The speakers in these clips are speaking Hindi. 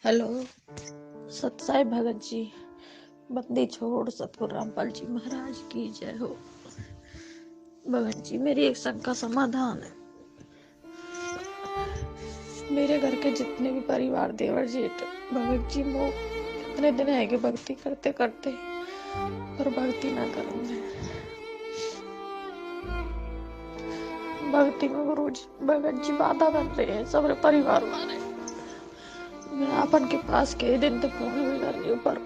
हेलो। सत्साई भगत जी, बंदी छोड़ सतगुरु रामपाल जी महाराज की जय हो। भगत जी, मेरी एक शंका समाधान है। मेरे घर के जितने भी परिवार, देवर जेठ, भगत जी वो इतने दिन है कि भक्ति करते करते पर भक्ति ना करेंगे। भक्ति में गुरु जी भगत जी बाधा बन रहे हैं सब परिवार वाले। मैं आपन के पास कई दिन तक फोन भी कर रही हूँ पर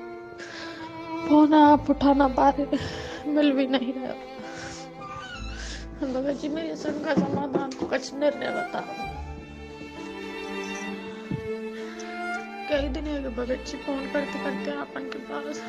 फोन आप उठा ना पा रहे, मिल भी नहीं रहा। भगत जी, मेरी शंका समाधान को कुछ निर्णय बताओ। कई दिन है कि भगत जी फोन करते करते आपन के पास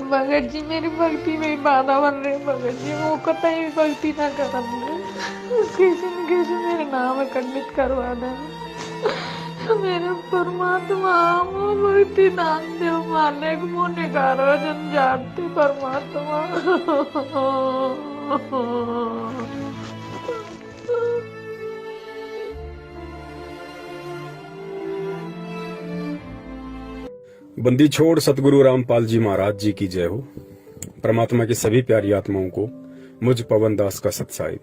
भगत जी, मेरी भक्ति में बाधा बन रही। भगत जी वो कतई भी भक्ति ना करेंगे, किसी न किसी मेरे नाम खंडित करवा दे। मेरे परमात्मा वो भक्ति दान दे, मारने को मुँह करो जन जानते परमात्मा। बंदी छोड़ सतगुरु रामपाल जी महाराज जी की जय हो। परमात्मा की सभी प्यारी आत्माओं को मुझ पवन दास का सत्साहिब।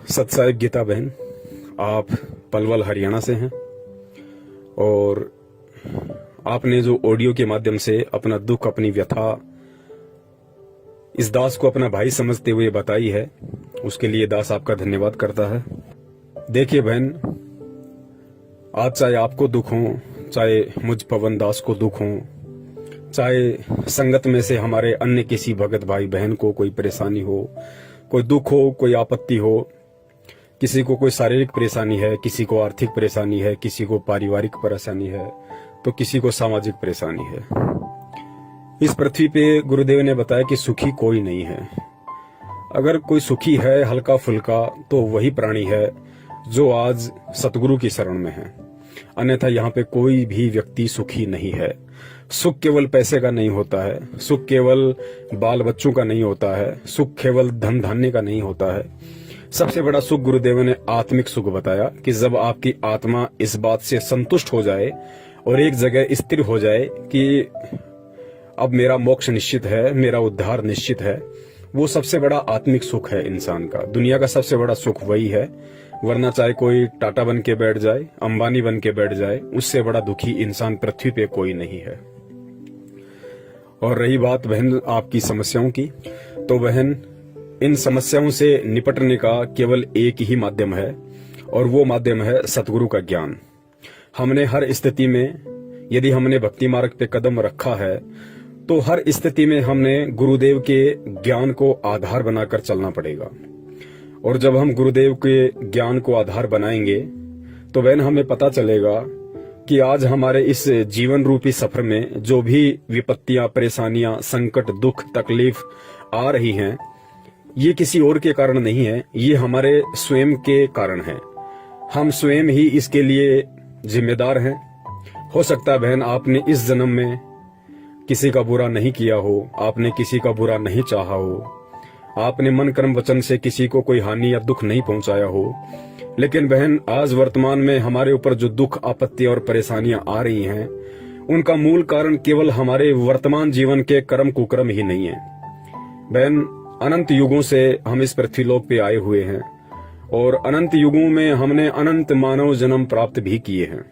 सत्साहिब गीता बहन, आप पलवल हरियाणा से हैं और आपने जो ऑडियो के माध्यम से अपना दुख, अपनी व्यथा इस दास को अपना भाई समझते हुए बताई है, उसके लिए दास आपका धन्यवाद करता है। देखिए बहन, आज चाहे आपको दुख हो, चाहे मुझ पवन दास को दुख हो, चाहे संगत में से हमारे अन्य किसी भगत भाई बहन को कोई परेशानी हो, कोई दुख हो, कोई आपत्ति हो, किसी को कोई शारीरिक परेशानी है, किसी को आर्थिक परेशानी है, किसी को पारिवारिक परेशानी है, तो किसी को सामाजिक परेशानी है। इस पृथ्वी पे गुरुदेव ने बताया कि सुखी कोई नहीं है। अगर कोई सुखी है हल्का फुल्का तो वही प्राणी है जो आज सतगुरु की शरण में है, अन्यथा यहाँ पे कोई भी व्यक्ति सुखी नहीं है। सुख केवल पैसे का नहीं होता है, सुख केवल बाल बच्चों का नहीं होता है, सुख केवल धन धान्य का नहीं होता है। सबसे बड़ा सुख गुरुदेव ने आत्मिक सुख बताया कि जब आपकी आत्मा इस बात से संतुष्ट हो जाए और एक जगह स्थिर हो जाए कि अब मेरा मोक्ष निश्चित है, मेरा उद्धार निश्चित है, वो सबसे बड़ा आत्मिक सुख है इंसान का। दुनिया का सबसे बड़ा सुख वही है, वरना चाहे कोई टाटा बन के बैठ जाए, अंबानी बन के बैठ जाए, उससे बड़ा दुखी इंसान पृथ्वी पे कोई नहीं है। और रही बात बहन आपकी समस्याओं की, तो बहन इन समस्याओं से निपटने का केवल एक ही माध्यम है और वो माध्यम है सतगुरु का ज्ञान। हमने हर स्थिति में, यदि हमने भक्ति मार्ग पे कदम रखा है तो हर स्थिति में हमने गुरुदेव के ज्ञान को आधार बनाकर चलना पड़ेगा। और जब हम गुरुदेव के ज्ञान को आधार बनाएंगे तो बहन हमें पता चलेगा कि आज हमारे इस जीवन रूपी सफर में जो भी विपत्तियां, परेशानियां, संकट, दुख, तकलीफ आ रही हैं, ये किसी और के कारण नहीं है, ये हमारे स्वयं के कारण है। हम स्वयं ही इसके लिए जिम्मेदार हैं। हो सकता है बहन आपने इस जन्म में किसी का बुरा नहीं किया हो, आपने किसी का बुरा नहीं चाहा हो, आपने मन कर्म वचन से किसी को कोई हानि या दुख नहीं पहुंचाया हो, लेकिन बहन आज वर्तमान में हमारे ऊपर जो दुख, आपत्ति और परेशानियां आ रही हैं, उनका मूल कारण केवल हमारे वर्तमान जीवन के कर्म कुकर्म ही नहीं है। बहन अनंत युगों से हम इस पृथ्वीलोक पे आए हुए हैं और अनंत युगों में हमने अनंत मानव जन्म प्राप्त भी किए हैं।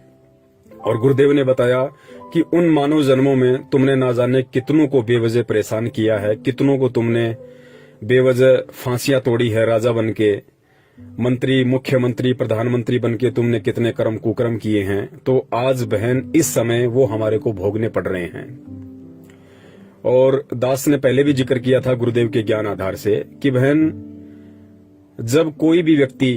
और गुरुदेव ने बताया कि उन मानव जन्मों में तुमने ना जाने कितनों को बेवजह परेशान किया है, कितनों को तुमने बेवजह फांसियां तोड़ी है, राजा बनके, मंत्री, मुख्यमंत्री, प्रधानमंत्री बनके तुमने कितने कर्म कुकर्म किए हैं। तो आज बहन इस समय वो हमारे को भोगने पड़ रहे हैं। और दास ने पहले भी जिक्र किया था गुरुदेव के ज्ञान आधार से कि बहन जब कोई भी व्यक्ति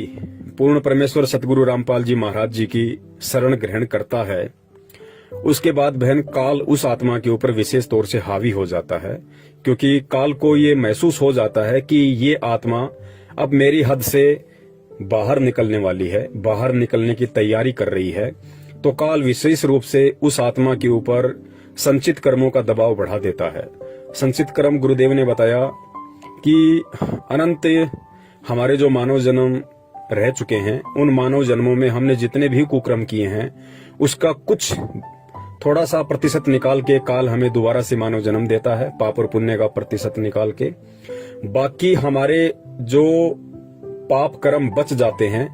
पूर्ण परमेश्वर सतगुरु रामपाल जी महाराज जी की शरण ग्रहण करता है, उसके बाद बहन काल उस आत्मा के ऊपर विशेष तौर से हावी हो जाता है, क्योंकि काल को ये महसूस हो जाता है कि ये आत्मा अब मेरी हद से बाहर निकलने वाली है, बाहर निकलने की तैयारी कर रही है। तो काल विशेष रूप से उस आत्मा के ऊपर संचित कर्मों का दबाव बढ़ा देता है। संचित कर्म गुरुदेव ने बताया कि अनंत हमारे जो मानव जन्म रह चुके हैं, उन मानव जन्मों में हमने जितने भी कुकर्म किए हैं उसका कुछ थोड़ा सा प्रतिशत निकाल के काल हमें दोबारा से मानव जन्म देता है, पाप और पुण्य का प्रतिशत निकाल के। बाकी हमारे जो पाप कर्म बच जाते हैं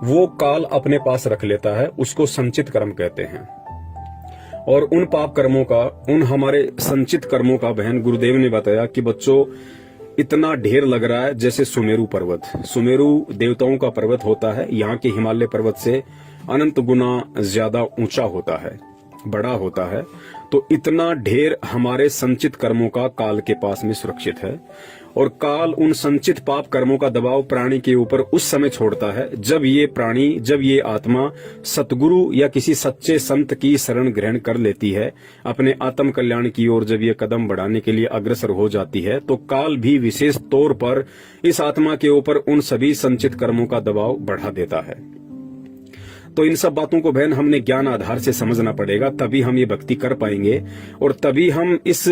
वो काल अपने पास रख लेता है, उसको संचित कर्म कहते हैं। और उन पाप कर्मों का, उन हमारे संचित कर्मों का बहन गुरुदेव ने बताया कि बच्चों इतना ढेर लग रहा है जैसे सुमेरु पर्वत। सुमेरु देवताओं का पर्वत होता है, यहाँ के हिमालय पर्वत से अनंत गुना ज्यादा ऊंचा होता है, बड़ा होता है। तो इतना ढेर हमारे संचित कर्मों का काल के पास में सुरक्षित है। और काल उन संचित पाप कर्मों का दबाव प्राणी के ऊपर उस समय छोड़ता है जब ये प्राणी, जब ये आत्मा सतगुरु या किसी सच्चे संत की शरण ग्रहण कर लेती है, अपने आत्म कल्याण की ओर जब ये कदम बढ़ाने के लिए अग्रसर हो जाती है, तो काल भी विशेष तौर पर इस आत्मा के ऊपर उन सभी संचित कर्मों का दबाव बढ़ा देता है। तो इन सब बातों को बहन हमने ज्ञान आधार से समझना पड़ेगा, तभी हम ये भक्ति कर पाएंगे और तभी हम इस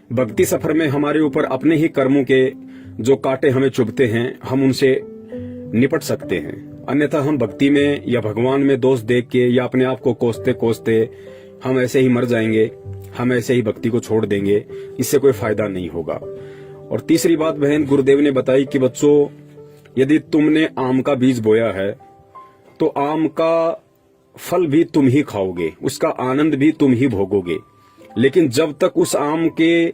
भक्ति सफर में हमारे ऊपर अपने ही कर्मों के जो कांटे हमें चुभते हैं हम उनसे निपट सकते हैं। अन्यथा हम भक्ति में या भगवान में दोष देख के या अपने आप को कोसते कोसते हम ऐसे ही मर जाएंगे, हम ऐसे ही भक्ति को छोड़ देंगे, इससे कोई फायदा नहीं होगा। और तीसरी बात बहन गुरुदेव ने बताई कि बच्चों यदि तुमने आम का बीज बोया है तो आम का फल भी तुम ही खाओगे, उसका आनंद भी तुम ही भोगोगे। लेकिन जब तक उस आम के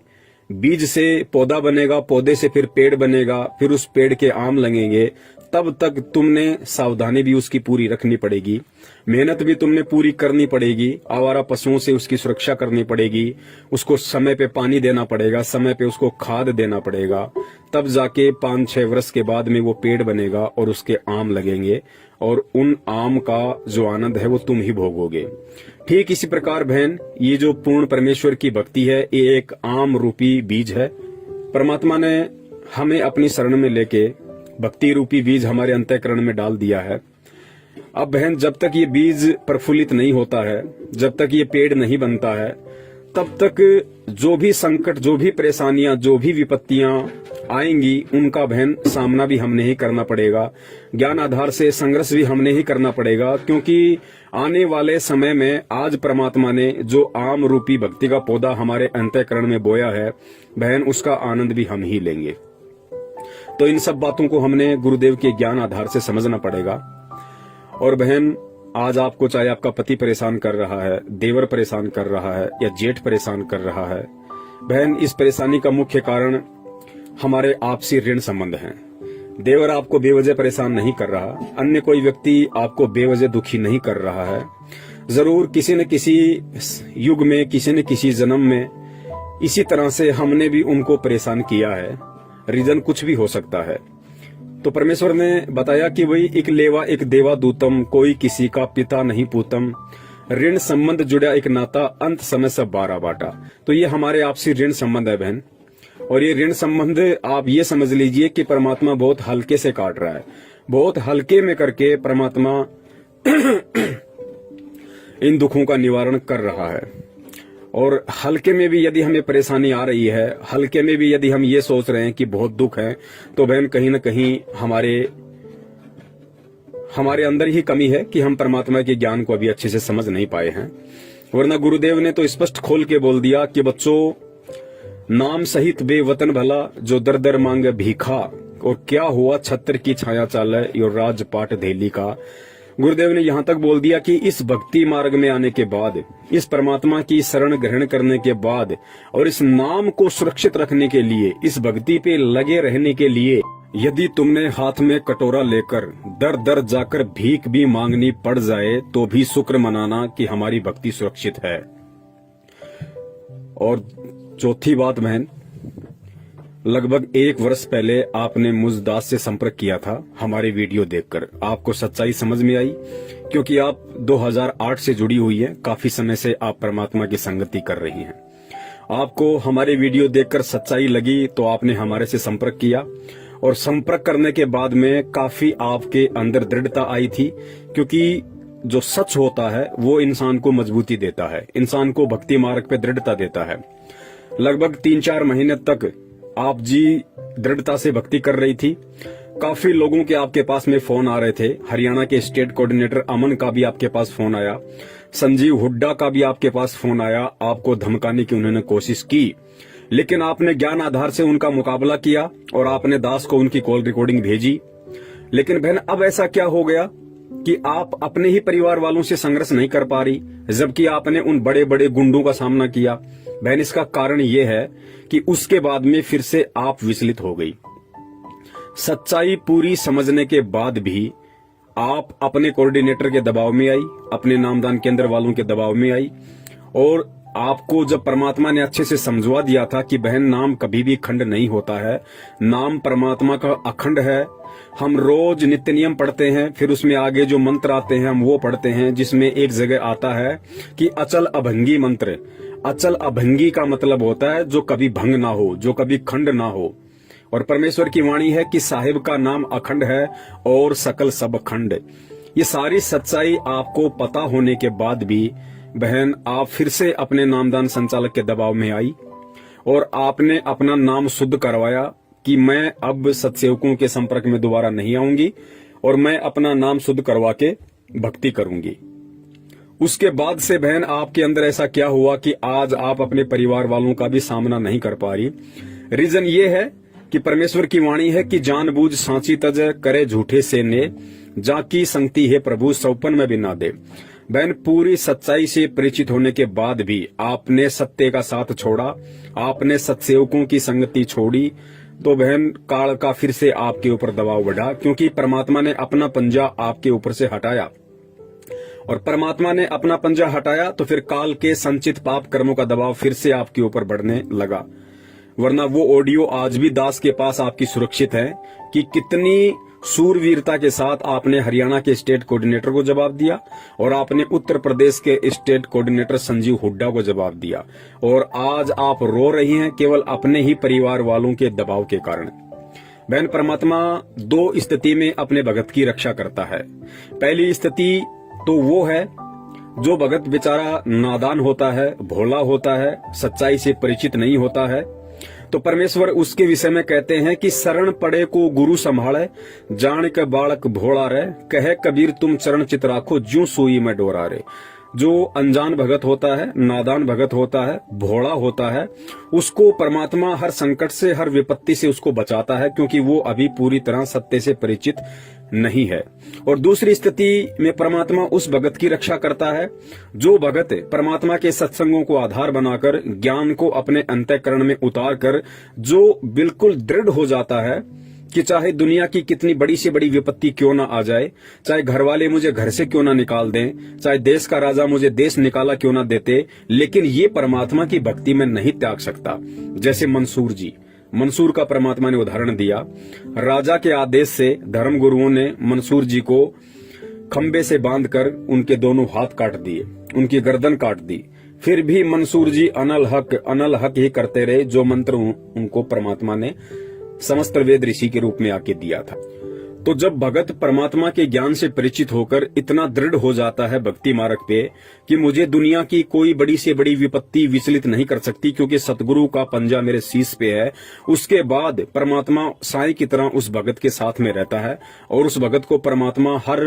बीज से पौधा बनेगा, पौधे से फिर पेड़ बनेगा, फिर उस पेड़ के आम लगेंगे, तब तक तुमने सावधानी भी उसकी पूरी रखनी पड़ेगी, मेहनत भी तुमने पूरी करनी पड़ेगी, आवारा पशुओं से उसकी सुरक्षा करनी पड़ेगी, उसको समय पे पानी देना पड़ेगा, समय पे उसको खाद देना पड़ेगा, तब जाके 5-6 वर्ष के बाद में वो पेड़ बनेगा और उसके आम लगेंगे और उन आम का जो आनंद है वो तुम ही भोगोगे। ठीक इसी प्रकार बहन ये जो पूर्ण परमेश्वर की भक्ति है ये एक आम रूपी बीज है। परमात्मा ने हमें अपनी शरण में लेके भक्ति रूपी बीज हमारे अंतःकरण में डाल दिया है। अब बहन जब तक ये बीज प्रफुल्लित नहीं होता है, जब तक ये पेड़ नहीं बनता है, तब तक जो भी संकट, जो भी परेशानियां, जो भी विपत्तियां आएंगी उनका बहन सामना भी हमने ही करना पड़ेगा, ज्ञान आधार से संघर्ष भी हमने ही करना पड़ेगा। क्योंकि आने वाले समय में आज परमात्मा ने जो आम रूपी भक्ति का पौधा हमारे अंतःकरण में बोया है बहन, उसका आनंद भी हम ही लेंगे। तो इन सब बातों को हमने गुरुदेव के ज्ञान आधार से समझना पड़ेगा। और बहन आज आपको चाहे आपका पति परेशान कर रहा है, देवर परेशान कर रहा है या जेठ परेशान कर रहा है, बहन इस परेशानी का मुख्य कारण हमारे आपसी ऋण संबंध हैं। देवर आपको बेवजह परेशान नहीं कर रहा, अन्य कोई व्यक्ति आपको बेवजह दुखी नहीं कर रहा है। जरूर किसी न किसी युग में, किसी न किसी जन्म में इसी तरह से हमने भी उनको परेशान किया है। रीजन कुछ भी हो सकता है। तो परमेश्वर ने बताया कि वही एक लेवा एक देवा दूतम, कोई किसी का पिता नहीं पूतम, ऋण संबंध जुड़ा एक नाता, अंत समय सब 12 बाटा। तो ये हमारे आपसी ऋण संबंध है बहन। और ये ऋण संबंध आप ये समझ लीजिए कि परमात्मा बहुत हल्के से काट रहा है, बहुत हल्के में करके परमात्मा इन दुखों का निवारण कर रहा है। और हल्के में भी यदि हमें परेशानी आ रही है, हल्के में भी यदि हम ये सोच रहे हैं कि बहुत दुख है, तो बहन कहीं न कहीं हमारे अंदर ही कमी है कि हम परमात्मा के ज्ञान को अभी अच्छे से समझ नहीं पाए हैं। वरना गुरुदेव ने तो स्पष्ट खोल के बोल दिया कि बच्चों नाम सहित बेवतन भला जो दर दर मांगे भीखा, और क्या हुआ छत्र की छाया चाले यो राजपाट धेली का। गुरुदेव ने यहाँ तक बोल दिया कि इस भक्ति मार्ग में आने के बाद, इस परमात्मा की शरण ग्रहण करने के बाद और इस नाम को सुरक्षित रखने के लिए, इस भक्ति पे लगे रहने के लिए, यदि तुमने हाथ में कटोरा लेकर दर दर जाकर भीख भी मांगनी पड़ जाए तो भी शुक्र मनाना कि हमारी भक्ति सुरक्षित है। और चौथी बात बहन, लगभग 1 वर्ष पहले आपने मुझ दास से संपर्क किया था हमारे वीडियो देखकर। आपको सच्चाई समझ में आई क्योंकि आप 2008 से जुड़ी हुई हैं, काफी समय से आप परमात्मा की संगति कर रही हैं। आपको हमारे वीडियो देखकर सच्चाई लगी तो आपने हमारे से संपर्क किया, और संपर्क करने के बाद में काफी आपके अंदर दृढ़ता आई थी, क्योंकि जो सच होता है वो इंसान को मजबूती देता है, इंसान को भक्ति मार्ग पे दृढ़ता देता है। लगभग 3-4 महीने तक आप जी दृढ़ता से भक्ति कर रही थी। काफी लोगों के आपके पास में फोन आ रहे थे। हरियाणा के स्टेट कोऑर्डिनेटर अमन का भी आपके पास फोन आया, संजीव हुड्डा का भी आपके पास फोन आया, आपको धमकाने की उन्होंने कोशिश की, लेकिन आपने ज्ञान आधार से उनका मुकाबला किया और आपने दास को उनकी कॉल रिकॉर्डिंग भेजी। लेकिन बहन अब ऐसा क्या हो गया कि आप अपने ही परिवार वालों से संघर्ष नहीं कर पा रही, जबकि आपने उन बड़े बड़े गुंडों का सामना किया। बहन इसका कारण यह है कि उसके बाद में फिर से आप विचलित हो गई। सच्चाई पूरी समझने के बाद भी आप अपने कोऑर्डिनेटर के दबाव में आई, अपने नामदान केंद्र वालों के दबाव में आई, और आपको जब परमात्मा ने अच्छे से समझवा दिया था कि बहन नाम कभी भी खंड नहीं होता है, नाम परमात्मा का अखंड है। हम रोज नित्य नियम पढ़ते हैं, फिर उसमें आगे जो मंत्र आते हैं हम वो पढ़ते हैं, जिसमें एक जगह आता है कि अचल अभंगी मंत्र। अचल अभंगी का मतलब होता है जो कभी भंग ना हो, जो कभी खंड ना हो। और परमेश्वर की वाणी है कि साहिब का नाम अखंड है और सकल सब खंड। ये सारी सच्चाई आपको पता होने के बाद भी बहन आप फिर से अपने नामदान संचालक के दबाव में आई और आपने अपना नाम शुद्ध करवाया कि मैं अब सत्सेवकों के संपर्क में दोबारा नहीं आऊंगी और मैं अपना नाम शुद्ध करवा के भक्ति करूंगी। उसके बाद से बहन आपके अंदर ऐसा क्या हुआ कि आज आप अपने परिवार वालों का भी सामना नहीं कर पा रही। रीजन ये है कि परमेश्वर की वाणी है कि जानबूझ सांची तज करे झूठे से ने, जाकी संगति है प्रभु सौपन में भी ना दे। बहन पूरी सच्चाई से परिचित होने के बाद भी आपने सत्य का साथ छोड़ा, आपने सत्सेवकों की संगति छोड़ी, तो बहन काल का फिर से आपके ऊपर दबाव बढ़ा, क्योंकि परमात्मा ने अपना पंजा आपके ऊपर से हटाया। और परमात्मा ने अपना पंजा हटाया तो फिर काल के संचित पाप कर्मों का दबाव फिर से आपके ऊपर बढ़ने लगा। वरना वो ऑडियो आज भी दास के पास आपकी सुरक्षित है कि कितनी सूरवीरता के साथ आपने हरियाणा के स्टेट कोऑर्डिनेटर को जवाब दिया और आपने उत्तर प्रदेश के स्टेट कोऑर्डिनेटर संजीव हुड्डा को जवाब दिया, और आज आप रो रही हैं केवल अपने ही परिवार वालों के दबाव के कारण। बहन परमात्मा 2 स्थिति में अपने भगत की रक्षा करता है। पहली स्थिति तो वो है जो भगत बेचारा नादान होता है, भोला होता है, सच्चाई से परिचित नहीं होता है, तो परमेश्वर उसके विषय में कहते हैं कि शरण पड़े को गुरु संभाले, जान के बालक भोला रे, कहे कबीर तुम चरण चित राखो, ज्यों सुई में डोरा रे। जो अनजान भगत होता है, नादान भगत होता है, भोला होता है, उसको परमात्मा हर संकट से, हर विपत्ति से उसको बचाता है, क्योंकि वो अभी पूरी तरह सत्य से परिचित नहीं है। और दूसरी स्थिति में परमात्मा उस भगत की रक्षा करता है जो भगत परमात्मा के सत्संगों को आधार बनाकर, ज्ञान को अपने अंतःकरण में उतार कर, जो बिल्कुल दृढ़ हो जाता है कि चाहे दुनिया की कितनी बड़ी से बड़ी विपत्ति क्यों ना आ जाए, चाहे घर वाले मुझे घर से क्यों ना निकाल दें, चाहे देश का राजा मुझे देश निकाला क्यों ना देते, लेकिन ये परमात्मा की भक्ति में नहीं त्याग सकता। जैसे मंसूर का परमात्मा ने उदाहरण दिया। राजा के आदेश से धर्म गुरुओं ने मंसूर जी को खंबे से बांधकर उनके दोनों हाथ काट दिए, उनकी गर्दन काट दी। फिर भी मंसूर जी अनल हक ही करते रहे, जो मंत्र उनको परमात्मा ने समस्त वेद ऋषि के रूप में आके दिया था। तो जब भगत परमात्मा के ज्ञान से परिचित होकर इतना दृढ़ हो जाता है भक्ति मार्ग पे कि मुझे दुनिया की कोई बड़ी से बड़ी विपत्ति विचलित नहीं कर सकती, क्योंकि सतगुरु का पंजा मेरे शीश पे है, उसके बाद परमात्मा साईं की तरह उस भगत के साथ में रहता है और उस भगत को परमात्मा हर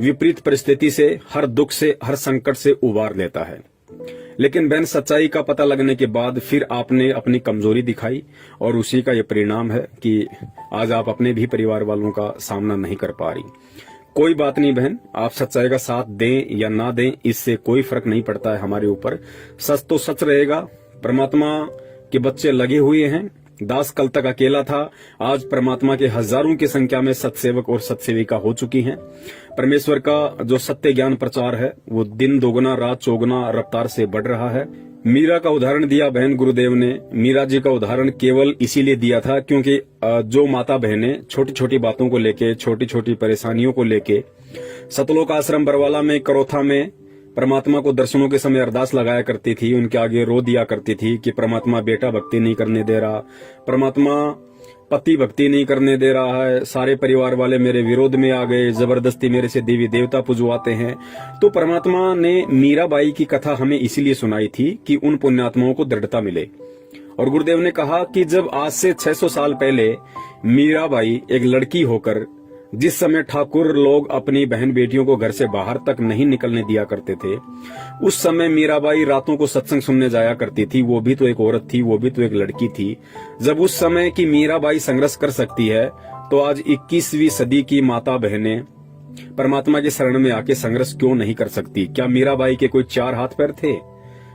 विपरीत परिस्थिति से, हर दुख से, हर संकट से उबार लेता है। लेकिन बहन सच्चाई का पता लगने के बाद फिर आपने अपनी कमजोरी दिखाई और उसी का ये परिणाम है कि आज आप अपने भी परिवार वालों का सामना नहीं कर पा रही। कोई बात नहीं बहन, आप सच्चाई का साथ दें या ना दें इससे कोई फर्क नहीं पड़ता है हमारे ऊपर। सच तो सच रहेगा। परमात्मा के बच्चे लगे हुए हैं। दास कल तक अकेला था, आज परमात्मा के हजारों की संख्या में सत्सेवक और सत्सेविका हो चुकी हैं। परमेश्वर का जो सत्य ज्ञान प्रचार है वो दिन दोगुना रात चौगुना रफ्तार से बढ़ रहा है। मीरा का उदाहरण दिया बहन गुरुदेव ने। मीरा जी का उदाहरण केवल इसीलिए दिया था क्योंकि जो माता बहनें छोटी छोटी बातों को लेके, छोटी छोटी परेशानियों को लेके सतलोक आश्रम बरवाला में, करोथा में परमात्मा को दर्शनों के समय अरदास लगाया करती थी, उनके आगे रो दिया करती थी कि परमात्मा बेटा भक्ति नहीं करने दे रहा, परमात्मा पति भक्ति नहीं करने दे रहा है, सारे परिवार वाले मेरे विरोध में आ गए, जबरदस्ती मेरे से देवी देवता पुजवाते हैं। तो परमात्मा ने मीराबाई की कथा हमें इसीलिए सुनाई थी कि उन पुण्यात्माओं को दृढ़ता मिले। और गुरुदेव ने कहा कि जब आज से 600 साल पहले मीराबाई एक लड़की होकर, जिस समय ठाकुर लोग अपनी बहन बेटियों को घर से बाहर तक नहीं निकलने दिया करते थे, उस समय मीराबाई रातों को सत्संग सुनने जाया करती थी। वो भी तो एक औरत थी, वो भी तो एक लड़की थी। जब उस समय की मीराबाई संघर्ष कर सकती है तो आज 21वीं सदी की माता बहनें परमात्मा की शरण में आके संघर्ष क्यों नहीं कर सकती? क्या मीराबाई के कोई 4 हाथ पैर थे?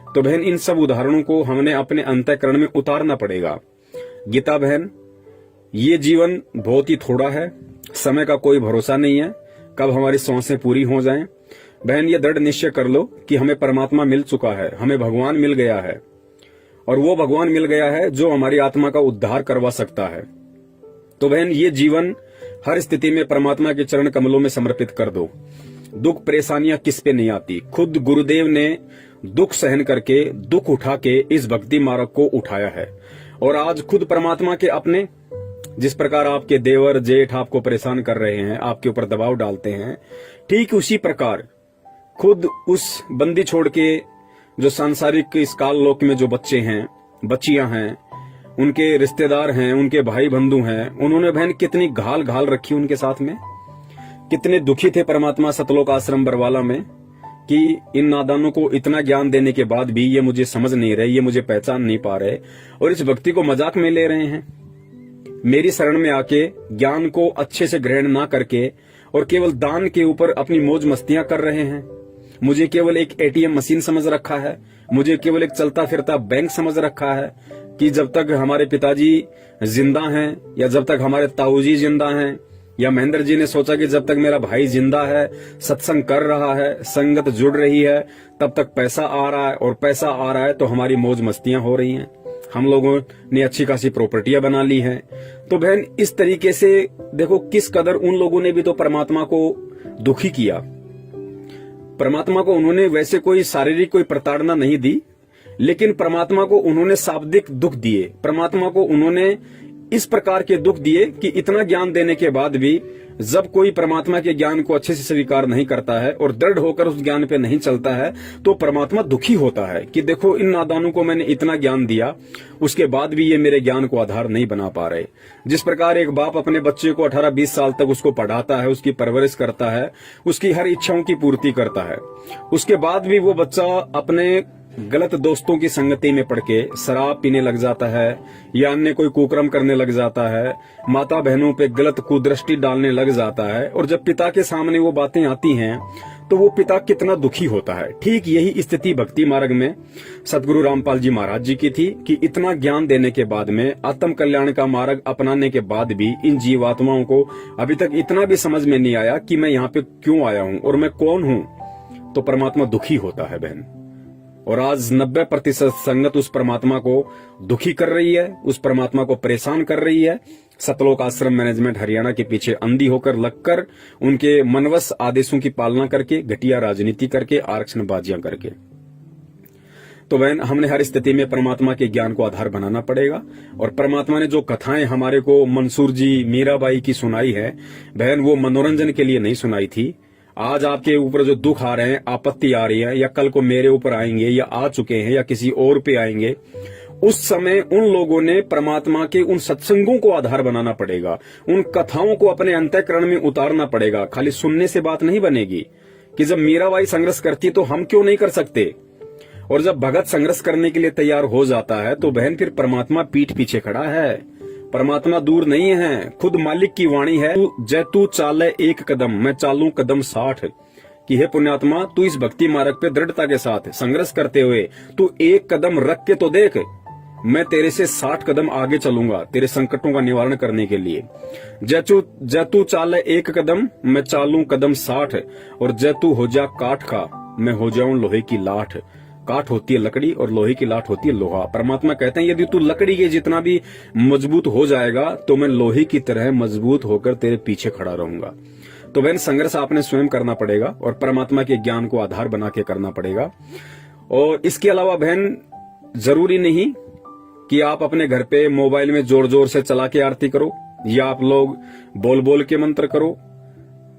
तो बहन इन सब उदाहरणों को हमने अपने अंतःकरण में उतारना पड़ेगा। गीता बहन, ये जीवन बहुत ही थोड़ा है, समय का कोई भरोसा नहीं है कब हमारी सांसें पूरी हो जाएं। बहन ये दृढ़ निश्चय कर लो कि हमें परमात्मा मिल चुका है, हमें भगवान मिल गया है, और वो भगवान मिल गया है जो हमारी आत्मा का उद्धार करवा सकता है। तो बहन ये जीवन हर स्थिति में परमात्मा के चरण कमलों में समर्पित कर दो। दुख परेशानियां किस पे नहीं आती। खुद गुरुदेव ने दुख सहन करके, दुख उठा के इस भक्ति मार्ग को उठाया है। और आज खुद परमात्मा के अपने, जिस प्रकार आपके देवर जेठ आपको परेशान कर रहे हैं, आपके ऊपर दबाव डालते हैं, ठीक उसी प्रकार खुद उस बंदी छोड़ के जो सांसारिक इस काल लोक में जो बच्चे हैं, बच्चियां हैं, उनके रिश्तेदार हैं, उनके भाई बंधु हैं, उन्होंने बहन कितनी घाल घाल रखी उनके साथ में। कितने दुखी थे परमात्मा सतलोक आश्रम बरवाला में कि इन नादानों को इतना ज्ञान देने के बाद भी ये मुझे समझ नहीं रहे, ये मुझे पहचान नहीं पा रहे और इस भक्ति को मजाक में ले रहे हैं। मेरी शरण में आके ज्ञान को अच्छे से ग्रहण ना करके और केवल दान के ऊपर अपनी मौज मस्तियां कर रहे हैं। मुझे केवल एक एटीएम मशीन समझ रखा है, मुझे केवल एक चलता फिरता बैंक समझ रखा है कि जब तक हमारे पिताजी जिंदा हैं या जब तक हमारे ताऊजी जिंदा हैं, या महेंद्र जी ने सोचा कि जब तक मेरा भाई जिंदा है, सत्संग कर रहा है, संगत जुड़ रही है, तब तक पैसा आ रहा है, और पैसा आ रहा है तो हमारी मौज मस्तियां हो रही हैं, हम लोगों ने अच्छी खासी प्रॉपर्टियां बना ली हैं। तो बहन इस तरीके से देखो किस कदर उन लोगों ने भी तो परमात्मा को दुखी किया। परमात्मा को उन्होंने वैसे कोई शारीरिक कोई प्रताड़ना नहीं दी, लेकिन परमात्मा को उन्होंने शाब्दिक दुख दिए। परमात्मा को उन्होंने इस प्रकार के दुख दिए कि इतना ज्ञान देने के बाद भी जब कोई परमात्मा के ज्ञान को अच्छे से स्वीकार नहीं करता है और दृढ़ होकर उस ज्ञान पे नहीं चलता है तो परमात्मा दुखी होता है कि देखो इन नादानों को मैंने इतना ज्ञान दिया, उसके बाद भी ये मेरे ज्ञान को आधार नहीं बना पा रहे। जिस प्रकार एक बाप अपने बच्चे को 18-20 साल तक उसको पढ़ाता है, उसकी परवरिश करता है, उसकी हर इच्छाओं की पूर्ति करता है, उसके बाद भी वो बच्चा अपने गलत दोस्तों की संगति में पड़ के शराब पीने लग जाता है या अन्य कोई कुकर्म करने लग जाता है, माता बहनों पे गलत कुदृष्टि डालने लग जाता है, और जब पिता के सामने वो बातें आती हैं तो वो पिता कितना दुखी होता है। ठीक यही स्थिति भक्ति मार्ग में सदगुरु रामपाल जी महाराज जी की थी कि इतना ज्ञान देने के बाद में, आत्म कल्याण का मार्ग अपनाने के बाद भी इन जीवात्माओं को अभी तक इतना भी समझ में नहीं आया कि मैं यहाँ पे क्यों आया हूँ और मैं कौन हूँ। तो परमात्मा दुखी होता है बहन, और आज 90% संगत उस परमात्मा को दुखी कर रही है, उस परमात्मा को परेशान कर रही है। सतलोक आश्रम मैनेजमेंट हरियाणा के पीछे अंधी होकर लगकर, उनके मनवश आदेशों की पालना करके, घटिया राजनीति करके, आरक्षणबाजियां करके। तो बहन हमने हर स्थिति में परमात्मा के ज्ञान को आधार बनाना पड़ेगा। और परमात्मा ने जो कथाएं हमारे को मंसूर जी, मीराबाई की सुनाई है बहन, वो मनोरंजन के लिए नहीं सुनाई थी। आज आपके ऊपर जो दुख आ रहे हैं, आपत्ति आ रही है, या कल को मेरे ऊपर आएंगे या आ चुके हैं या किसी और पे आएंगे, उस समय उन लोगों ने परमात्मा के उन सत्संगों को आधार बनाना पड़ेगा, उन कथाओं को अपने अंतःकरण में उतारना पड़ेगा। खाली सुनने से बात नहीं बनेगी कि जब मीराबाई संघर्ष करती तो हम क्यों नहीं कर सकते। और जब भगत संघर्ष करने के लिए तैयार हो जाता है तो बहन फिर परमात्मा पीठ पीछे खड़ा है। परमात्मा दूर नहीं है, खुद मालिक की वाणी है, जय तू चाले एक कदम मैं चालू कदम 60, कि हे पुण्यात्मा तू इस भक्ति मार्ग पे दृढ़ता के साथ संघर्ष करते हुए तू एक कदम रख के तो देख, मैं तेरे से 60 कदम आगे चलूंगा तेरे संकटों का निवारण करने के लिए। जय तू चाले एक कदम मैं चालू कदम 60, और जय तू हो जा काठ का मैं हो जाऊं लोहे की लाठ। काठ होती है लकड़ी और लोहे की लाठ होती है लोहा। परमात्मा कहते हैं यदि तू लकड़ी के जितना भी मजबूत हो जाएगा तो मैं लोहे की तरह मजबूत होकर तेरे पीछे खड़ा रहूंगा। तो बहन संघर्ष आपने स्वयं करना पड़ेगा और परमात्मा के ज्ञान को आधार बना के करना पड़ेगा। और इसके अलावा बहन जरूरी नहीं कि आप अपने घर पे मोबाइल में जोर जोर से चला के आरती करो या आप लोग बोल बोल के मंत्र करो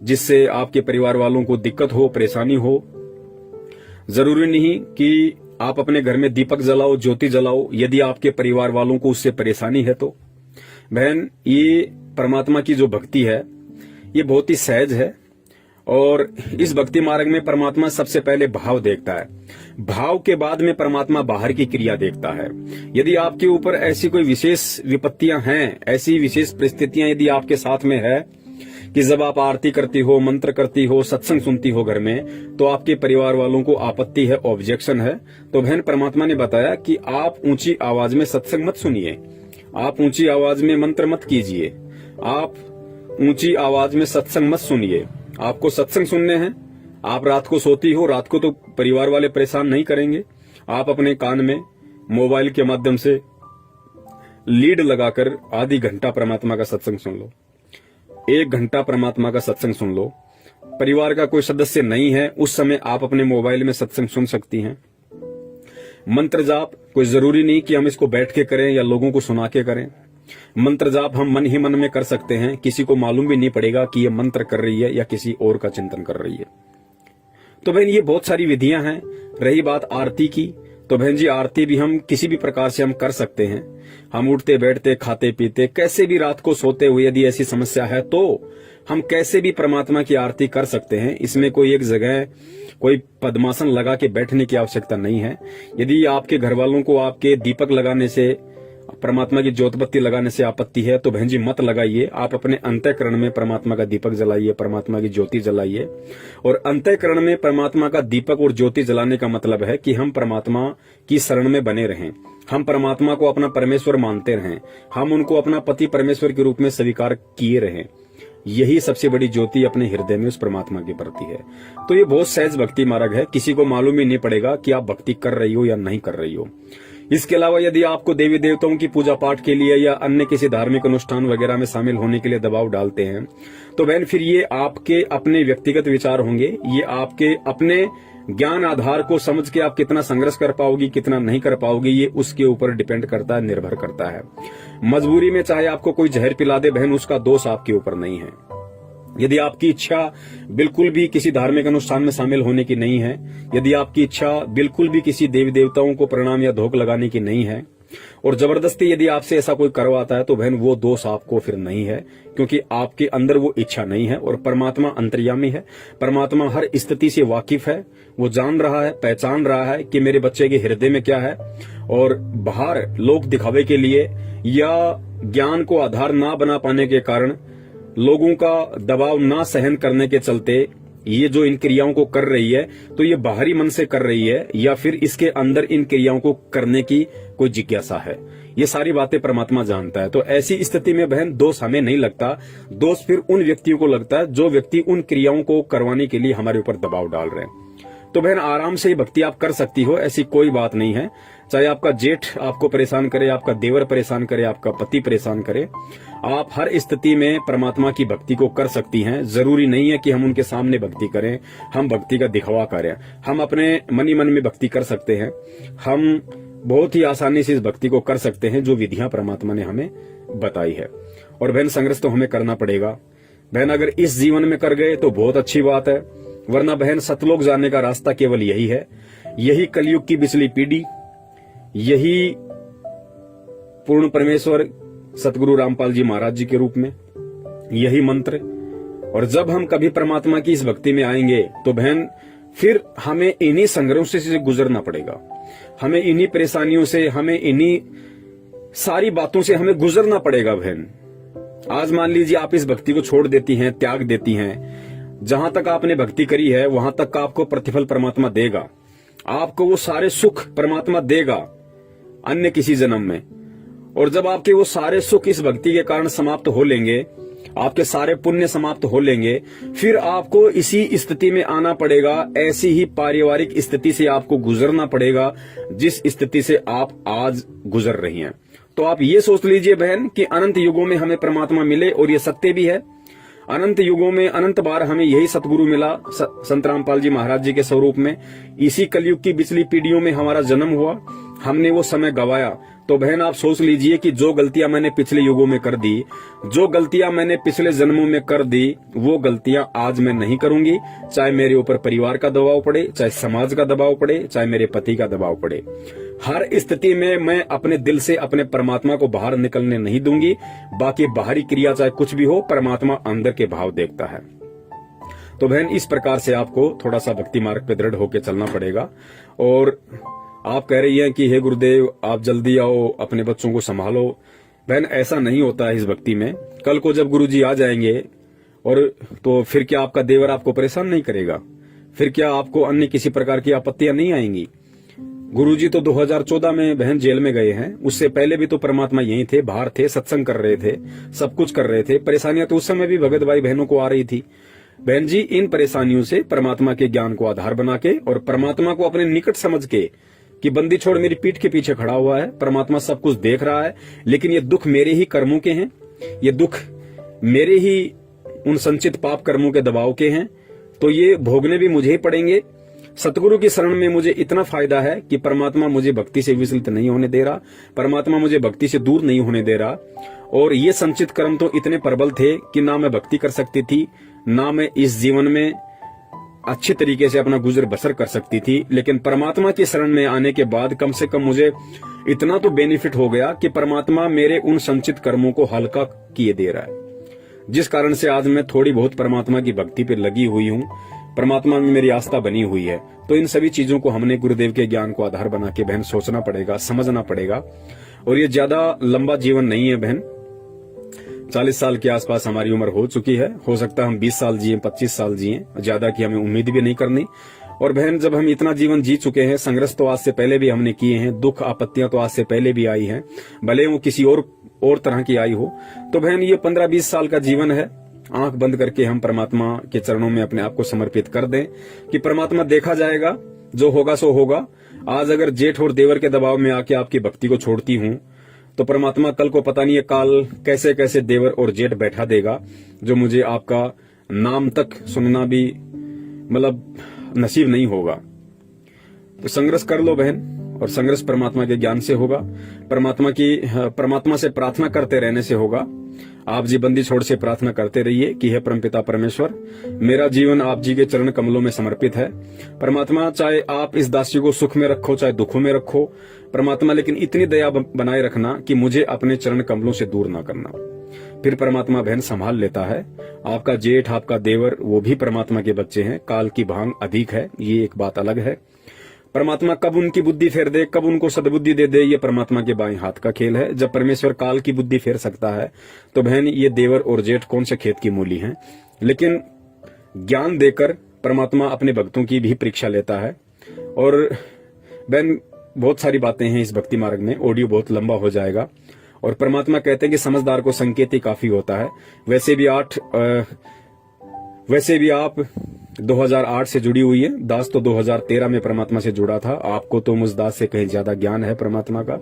जिससे आपके परिवार वालों को दिक्कत हो, परेशानी हो। जरूरी नहीं कि आप अपने घर में दीपक जलाओ, ज्योति जलाओ यदि आपके परिवार वालों को उससे परेशानी है तो। बहन ये परमात्मा की जो भक्ति है ये बहुत ही सहज है और इस भक्ति मार्ग में परमात्मा सबसे पहले भाव देखता है, भाव के बाद में परमात्मा बाहर की क्रिया देखता है। यदि आपके ऊपर ऐसी कोई विशेष विपत्तियां हैं, ऐसी विशेष परिस्थितियां यदि आपके साथ में है कि जब आप आरती करती हो, मंत्र करती हो, सत्संग सुनती हो घर में, तो आपके परिवार वालों को आपत्ति है, ऑब्जेक्शन है, तो बहन परमात्मा ने बताया कि आप ऊंची आवाज में सत्संग मत सुनिए, आप ऊंची आवाज में मंत्र मत कीजिए, आप ऊंची आवाज में सत्संग मत सुनिए। आपको सत्संग सुनने हैं, आप रात को सोती हो, रात को तो परिवार वाले परेशान नहीं करेंगे, आप अपने कान में मोबाइल के माध्यम से लीड लगाकर आधी घंटा परमात्मा का सत्संग सुन लो, 1 घंटा परमात्मा का सत्संग सुन लो। परिवार का कोई सदस्य नहीं है उस समय आप अपने मोबाइल में सत्संग सुन सकती हैं। मंत्र जाप कोई जरूरी नहीं कि हम इसको बैठ के करें या लोगों को सुना के करें। मंत्र जाप हम मन ही मन में कर सकते हैं, किसी को मालूम भी नहीं पड़ेगा कि ये मंत्र कर रही है या किसी और का चिंतन कर रही है। तो बहन ये बहुत सारी विधियां हैं। रही बात आरती की, तो बहन जी आरती भी हम किसी भी प्रकार से हम कर सकते हैं। हम उठते बैठते खाते पीते कैसे भी रात को सोते हुए यदि ऐसी समस्या है तो हम कैसे भी परमात्मा की आरती कर सकते हैं। इसमें कोई एक जगह कोई पद्मासन लगा के बैठने की आवश्यकता नहीं है। यदि आपके घर वालों को आपके दीपक लगाने से, परमात्मा की ज्योत बत्ती लगाने से आपत्ति है तो बहन जी मत लगाइए। आप अपने अंतःकरण में परमात्मा का दीपक जलाइए, परमात्मा की ज्योति जलाइए। और अंतःकरण में परमात्मा का दीपक और ज्योति जलाने का मतलब है कि हम परमात्मा की शरण में बने रहें, हम परमात्मा को अपना परमेश्वर मानते रहें, हम उनको अपना पति परमेश्वर के रूप में स्वीकार किए रहें। यही सबसे बड़ी ज्योति अपने हृदय में उस परमात्मा के प्रति है। तो ये बहुत सहज भक्ति मार्ग है, किसी को मालूम ही नहीं पड़ेगा कि आप भक्ति कर रही हो या नहीं कर रही हो। इसके अलावा यदि आपको देवी देवताओं की पूजा पाठ के लिए या अन्य किसी धार्मिक अनुष्ठान वगैरह में शामिल होने के लिए दबाव डालते हैं तो बहन फिर ये आपके अपने व्यक्तिगत विचार होंगे, ये आपके अपने ज्ञान आधार को समझ के आप कितना संघर्ष कर पाओगी, कितना नहीं कर पाओगी, ये उसके ऊपर डिपेंड करता है, निर्भर करता है। मजबूरी में चाहे आपको कोई जहर पिला दे बहन, उसका दोष आपके ऊपर नहीं है। यदि आपकी इच्छा बिल्कुल भी किसी धार्मिक अनुष्ठान में शामिल होने की नहीं है, यदि आपकी इच्छा बिल्कुल भी किसी देवी देवताओं को प्रणाम या धोख लगाने की नहीं है और जबरदस्ती यदि आपसे ऐसा कोई करवाता है तो बहन वो दोष आपको फिर नहीं है, क्योंकि आपके अंदर वो इच्छा नहीं है। और परमात्मा अंतर्यामी है, परमात्मा हर स्थिति से वाकिफ है, वो जान रहा है, पहचान रहा है कि मेरे बच्चे के हृदय में क्या है। और बाहर लोग दिखावे के लिए या ज्ञान को आधार ना बना पाने के कारण, लोगों का दबाव ना सहन करने के चलते ये जो इन क्रियाओं को कर रही है तो ये बाहरी मन से कर रही है या फिर इसके अंदर इन क्रियाओं को करने की कोई जिज्ञासा है, ये सारी बातें परमात्मा जानता है। तो ऐसी स्थिति में बहन दोष हमें नहीं लगता, दोष फिर उन व्यक्तियों को लगता है जो व्यक्ति उन क्रियाओं को करवाने के लिए हमारे ऊपर दबाव डाल रहे हैं। तो बहन आराम से भक्ति आप कर सकती हो, ऐसी कोई बात नहीं है। चाहे आपका जेठ आपको परेशान करे, आपका देवर परेशान करे, आपका पति परेशान करे, आप हर स्थिति में परमात्मा की भक्ति को कर सकती हैं। जरूरी नहीं है कि हम उनके सामने भक्ति करें, हम भक्ति का दिखावा करें, हम अपने मन ही मन में भक्ति कर सकते हैं। हम बहुत ही आसानी से इस भक्ति को कर सकते हैं जो विधियां परमात्मा ने हमें बताई है। और बहन संघर्ष तो हमें करना पड़ेगा। बहन अगर इस जीवन में कर गए तो बहुत अच्छी बात है, वरना बहन सतलोक जाने का रास्ता केवल यही है। यही कलयुग की बिचली पीढ़ी, यही पूर्ण परमेश्वर सतगुरु रामपाल जी महाराज जी के रूप में, यही मंत्र। और जब हम कभी परमात्मा की इस भक्ति में आएंगे तो बहन फिर हमें इन्हीं संघर्षों से गुजरना पड़ेगा। हमें इन्हीं परेशानियों से, हमें इन्हीं सारी बातों से हमें गुजरना पड़ेगा बहन। आज मान लीजिए आप इस भक्ति को छोड़ देती हैं, त्याग देती हैं, जहां तक आपने भक्ति करी है वहां तक का आपको प्रतिफल परमात्मा देगा। आपको वो सारे सुख परमात्मा देगा अन्य किसी जन्म में। और जब आपके वो सारे सुख इस भक्ति के कारण समाप्त हो लेंगे, आपके सारे पुण्य समाप्त हो लेंगे, फिर आपको इसी स्थिति में आना पड़ेगा। ऐसी ही पारिवारिक स्थिति से आपको गुजरना पड़ेगा जिस स्थिति से आप आज गुजर रही हैं। तो आप ये सोच लीजिए बहन कि अनंत युगों में हमें परमात्मा मिले, और ये सत्य भी है। अनंत युगों में अनंत बार हमें यही सतगुरु मिला संत रामपाल जी महाराज जी के स्वरूप में। इसी कलयुग की पिछली पीढ़ियों में हमारा जन्म हुआ, हमने वो समय गवाया। तो बहन आप सोच लीजिए कि जो गलतियां मैंने पिछले युगों में कर दी, जो गलतियां मैंने पिछले जन्मों में कर दी, वो गलतियां आज मैं नहीं करूंगी। चाहे मेरे ऊपर परिवार का दबाव पड़े, चाहे समाज का दबाव पड़े, चाहे मेरे पति का दबाव पड़े, हर स्थिति में मैं अपने दिल से अपने परमात्मा को बाहर निकलने नहीं दूंगी। बाकी बाहरी क्रिया चाहे कुछ भी हो, परमात्मा अंदर के भाव देखता है। तो बहन इस प्रकार से आपको थोड़ा सा भक्ति मार्ग पे दृढ़ होकर चलना पड़ेगा। और आप कह रही हैं कि हे गुरुदेव आप जल्दी आओ, अपने बच्चों को संभालो। बहन ऐसा नहीं होता है इस भक्ति में। कल को जब गुरुजी आ जाएंगे और तो फिर क्या आपका देवर आपको परेशान नहीं करेगा? फिर क्या आपको अन्य किसी प्रकार की आपत्तियां नहीं आएंगी? गुरुजी तो 2014 में बहन जेल में गए हैं, उससे पहले भी तो परमात्मा यहीं थे, बाहर थे, सत्संग कर रहे थे, सब कुछ कर रहे थे। परेशानियां तो उस समय भी भगत भाई बहनों को आ रही थी। बहन जी इन परेशानियों से परमात्मा के ज्ञान को आधार बना के और परमात्मा को अपने निकट समझ के कि बंदी छोड़ मेरी पीठ के पीछे खड़ा हुआ है, परमात्मा सब कुछ देख रहा है, लेकिन ये दुख मेरे ही कर्मों के हैं, ये दुख मेरे ही उन संचित पाप कर्मों के दबाव के हैं, तो ये भोगने भी मुझे ही पड़ेंगे। सतगुरु की शरण में मुझे इतना फायदा है कि परमात्मा मुझे भक्ति से विचलित नहीं होने दे रहा, परमात्मा मुझे भक्ति से दूर नहीं होने दे रहा। और ये संचित कर्म तो इतने प्रबल थे कि ना मैं भक्ति कर सकती थी, ना मैं इस जीवन में अच्छे तरीके से अपना गुजर बसर कर सकती थी। लेकिन परमात्मा की शरण में आने के बाद कम से कम मुझे इतना तो बेनिफिट हो गया कि परमात्मा मेरे उन संचित कर्मों को हल्का किए दे रहा है, जिस कारण से आज मैं थोड़ी बहुत परमात्मा की भक्ति पे लगी हुई हूँ, परमात्मा में मेरी आस्था बनी हुई है। तो इन सभी चीजों को हमने गुरुदेव के ज्ञान को आधार बना के बहन सोचना पड़ेगा, समझना पड़ेगा। और ये ज्यादा लंबा जीवन नहीं है बहन, 40 साल के आसपास हमारी उम्र हो चुकी है। हो सकता है हम 20 साल जिए, 25 साल जिए, ज्यादा की हमें उम्मीद भी नहीं करनी। और बहन जब हम इतना जीवन जी चुके हैं, संघर्ष तो आज से पहले भी हमने किए हैं, दुख आपत्तियां तो आज से पहले भी आई हैं, भले वो किसी और तरह की आई हो। तो बहन ये 15-20 साल का जीवन है, आंख बंद करके हम परमात्मा के चरणों में अपने आप को समर्पित कर दें कि परमात्मा देखा जाएगा, जो होगा सो होगा। आज अगर जेठ और देवर के दबाव में आके आपकी भक्ति को छोड़ती हूं, तो परमात्मा कल को पता नहीं है काल कैसे कैसे देवर और जेठ बैठा देगा, जो मुझे आपका नाम तक सुनना भी मतलब नसीब नहीं होगा। तो संघर्ष कर लो बहन, और संघर्ष परमात्मा के ज्ञान से होगा, परमात्मा से प्रार्थना करते रहने से होगा। आप जी बंदी छोड़ से प्रार्थना करते रहिए कि हे परमपिता परमेश्वर, मेरा जीवन आप जी के चरण कमलों में समर्पित है। परमात्मा चाहे आप इस दासी को सुख में रखो चाहे दुखों में रखो परमात्मा, लेकिन इतनी दया बनाए रखना कि मुझे अपने चरण कमलों से दूर ना करना। फिर परमात्मा बहन संभाल लेता है। आपका जेठ आपका देवर वो भी परमात्मा के बच्चे हैं, काल की भांग अधिक है, ये एक बात अलग है। परमात्मा कब उनकी बुद्धि फेर दे, कब उनको सद्बुद्धि दे दे, ये परमात्मा के बाएं हाथ का खेल है। जब परमेश्वर काल की बुद्धि फेर सकता है तो बहन ये देवर और जेठ कौन से खेत की मूली हैं। लेकिन ज्ञान देकर परमात्मा अपने भक्तों की भी परीक्षा लेता है। और बहन बहुत सारी बातें हैं इस भक्ति मार्ग में, ऑडियो बहुत लंबा हो जाएगा। और परमात्मा कहते हैं कि समझदार को संकेत ही काफी होता है। वैसे भी आप 2008 से जुड़ी हुई है, दास तो 2013 में परमात्मा से जुड़ा था। आपको तो मुझ दास से कहीं ज्यादा ज्ञान है परमात्मा का।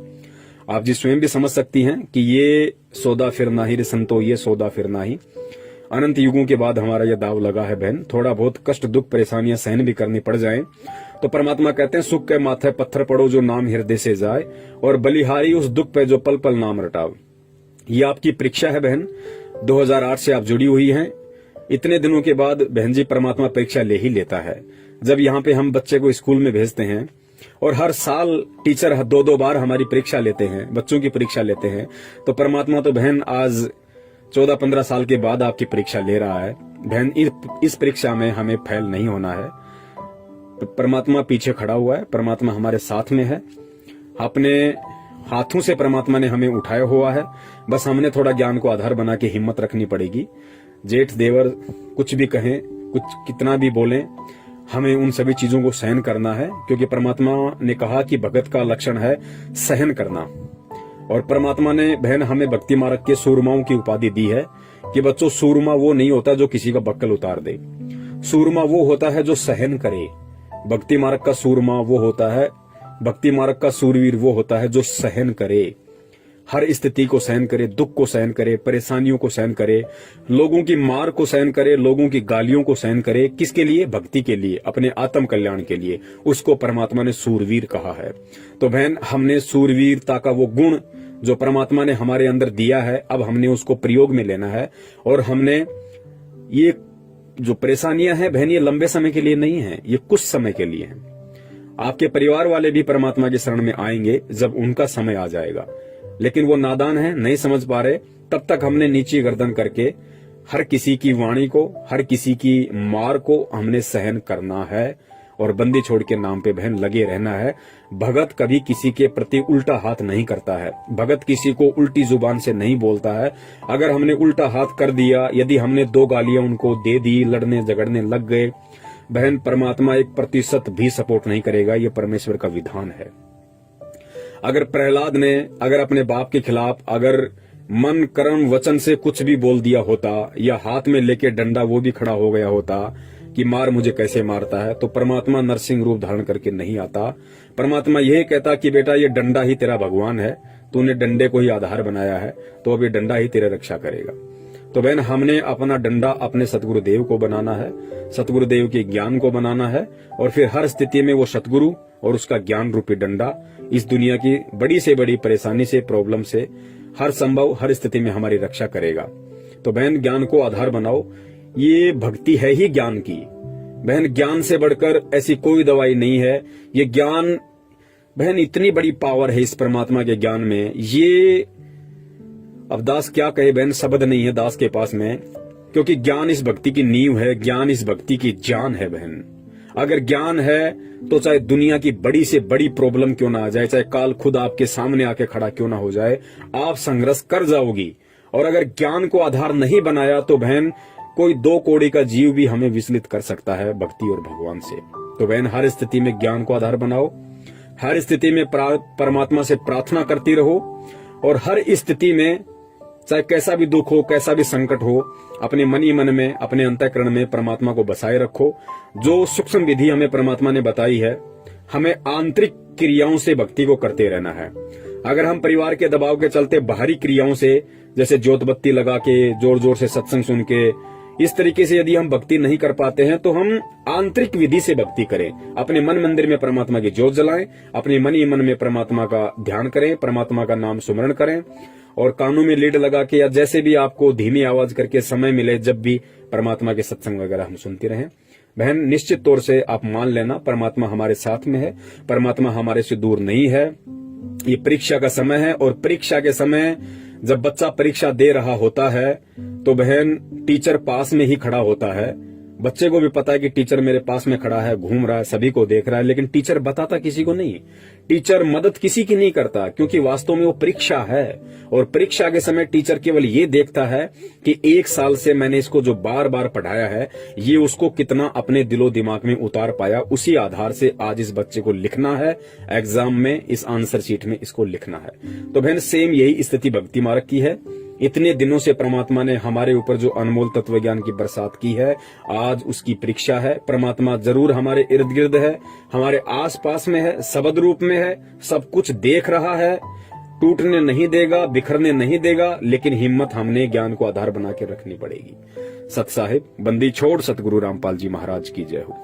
आप जी स्वयं भी समझ सकती हैं कि ये सौदा फिर ना ही रे संतो, ये सौदा फिर ना ही। अनंत युगों के बाद हमारा यह दाव लगा है बहन, थोड़ा बहुत कष्ट दुख परेशानियां सहन भी करनी पड़ जाएं तो परमात्मा कहते हैं सुख के माथे पत्थर पड़ो जो नाम हृदय से जाए, और बलिहारी उस दुख पे जो पल पल नाम रटाव। ये आपकी परीक्षा है बहन, 2008 से आप जुड़ी हुई हैं। इतने दिनों के बाद बहन जी परमात्मा परीक्षा ले ही लेता है। जब यहाँ पे हम बच्चे को स्कूल में भेजते हैं और हर साल टीचर 2-2 बार हमारी परीक्षा लेते हैं, बच्चों की परीक्षा लेते हैं, तो परमात्मा तो बहन आज 14-15 साल के बाद आपकी परीक्षा ले रहा है। बहन इस परीक्षा में हमें फेल नहीं होना है। परमात्मा पीछे खड़ा हुआ है, परमात्मा हमारे साथ में है। अपने हाथों से परमात्मा ने हमें उठाया हुआ है, बस हमने थोड़ा ज्ञान को आधार बना के हिम्मत रखनी पड़ेगी। जेठ देवर कुछ भी कहें, कुछ कितना भी बोलें, हमें उन सभी चीजों को सहन करना है, क्योंकि परमात्मा ने कहा कि भगत का लक्षण है सहन करना। और परमात्मा ने बहन हमें भक्ति मार्ग के सूरमाओं की उपाधि दी है कि बच्चों, सूरमा वो नहीं होता जो किसी का बक्कल उतार दे, सूरमा वो होता है जो सहन करे। भक्ति मार्ग का सूरमा वो होता है, भक्ति मार्ग का सूरवीर वो होता है जो सहन करे, हर स्थिति को सहन करे, दुख को सहन करे, परेशानियों को सहन करे, लोगों की मार को सहन करे, लोगों की गालियों को सहन करे। किसके लिए? भक्ति के लिए, अपने आत्म कल्याण के लिए। उसको परमात्मा ने सूरवीर कहा है। तो बहन, हमने सूरवीरता का वो गुण जो परमात्मा ने हमारे अंदर दिया है, अब हमने उसको प्रयोग में लेना है। और हमने ये जो परेशानियां हैं बहन, ये लंबे समय के लिए नहीं है, ये कुछ समय के लिए है। आपके परिवार वाले भी परमात्मा की शरण में आएंगे जब उनका समय आ जाएगा, लेकिन वो नादान है, नहीं समझ पा रहे। तब तक हमने नीची गर्दन करके हर किसी की वाणी को, हर किसी की मार को हमने सहन करना है और बंदी छोड़ के नाम पे बहन लगे रहना है। भगत कभी किसी के प्रति उल्टा हाथ नहीं करता है, भगत किसी को उल्टी जुबान से नहीं बोलता है। अगर हमने उल्टा हाथ कर दिया, यदि हमने 2 गालियां उनको दे दी, लड़ने झगड़ने लग गए, बहन परमात्मा 1% भी सपोर्ट नहीं करेगा। ये परमेश्वर का विधान है। अगर प्रहलाद ने अगर अपने बाप के खिलाफ अगर मन कर्म वचन से कुछ भी बोल दिया होता, या हाथ में लेके डंडा वो भी खड़ा हो गया होता कि मार मुझे कैसे मारता है, तो परमात्मा नरसिंह रूप धारण करके नहीं आता। परमात्मा यही कहता कि बेटा, ये डंडा ही तेरा भगवान है, तूने डंडे को ही आधार बनाया है, तो अब ये डंडा ही तेरे रक्षा करेगा। तो बहन, हमने अपना डंडा अपने सतगुरुदेव को बनाना है, सतगुरुदेव के ज्ञान को बनाना है, और फिर हर स्थिति में वो सतगुरु और उसका ज्ञान रूपी डंडा इस दुनिया की बड़ी से बड़ी परेशानी से, प्रॉब्लम से, हर संभव हर स्थिति में हमारी रक्षा करेगा। तो बहन, ज्ञान को आधार बनाओ। ये भक्ति है ही ज्ञान की। बहन, ज्ञान से बढ़कर ऐसी कोई दवाई नहीं है। ये ज्ञान बहन, इतनी बड़ी पावर है इस परमात्मा के ज्ञान में। ये अब दास क्या कहे बहन, शब्द नहीं है दास के पास में, क्योंकि ज्ञान इस भक्ति की नींव है, ज्ञान इस भक्ति की जान है बहन। अगर ज्ञान है तो चाहे दुनिया की बड़ी से बड़ी प्रॉब्लम क्यों ना आ जाए, चाहे काल खुद आपके सामने आके खड़ा क्यों ना हो जाए, आप संघर्ष कर जाओगी। और अगर ज्ञान को आधार नहीं बनाया तो बहन, कोई 2 कौड़ी का जीव भी हमें विचलित कर सकता है भक्ति और भगवान से। तो बहन, हर स्थिति में ज्ञान को आधार बनाओ, हर स्थिति में परमात्मा से प्रार्थना करती रहो, और हर स्थिति में चाहे कैसा भी दुख हो, कैसा भी संकट हो, अपने मन ही मन में, अपने अंतःकरण में परमात्मा को बसाए रखो। जो सूक्ष्म विधि हमें परमात्मा ने बताई है, हमें आंतरिक क्रियाओं से भक्ति को करते रहना है। अगर हम परिवार के दबाव के चलते बाहरी क्रियाओं से, जैसे ज्योत बत्ती लगा के, जोर जोर से सत्संग सुन के, इस तरीके से यदि हम भक्ति नहीं कर पाते हैं, तो हम आंतरिक विधि से भक्ति करें। अपने मन मंदिर में परमात्मा की ज्योत जलाएं, अपने मन ही मन में परमात्मा का ध्यान करें, परमात्मा का नाम सुमरण करें, और कानों में लीड लगा के या जैसे भी आपको धीमी आवाज करके समय मिले, जब भी परमात्मा के सत्संग वगैरह हम सुनते रहें। बहन, निश्चित तौर से आप मान लेना, परमात्मा हमारे साथ में है, परमात्मा हमारे से दूर नहीं है। ये परीक्षा का समय है, और परीक्षा के समय जब बच्चा परीक्षा दे रहा होता है तो बहन, टीचर पास में ही खड़ा होता है। बच्चे को भी पता है कि टीचर मेरे पास में खड़ा है, घूम रहा है, सभी को देख रहा है, लेकिन टीचर बताता किसी को नहीं। टीचर मदद किसी की नहीं करता, क्योंकि वास्तव में वो परीक्षा है। और परीक्षा के समय टीचर केवल ये देखता है कि 1 साल से मैंने इसको जो बार बार पढ़ाया है, ये उसको कितना अपने दिलो दिमाग में उतार पाया। उसी आधार से आज इस बच्चे को लिखना है एग्जाम में, इस आंसर शीट में इसको लिखना है। तो बहन, सेम यही स्थिति भक्ति मार्ग की है। इतने दिनों से परमात्मा ने हमारे ऊपर जो अनमोल तत्व ज्ञान की बरसात की है, आज उसकी परीक्षा है। परमात्मा जरूर हमारे इर्द गिर्द है, हमारे आस पास में है, शब्द रूप में है, सब कुछ देख रहा है, टूटने नहीं देगा, बिखरने नहीं देगा, लेकिन हिम्मत हमने ज्ञान को आधार बना के रखनी पड़ेगी। सत साहिब, बंदी छोड़ सतगुरु रामपाल जी महाराज की जय हो।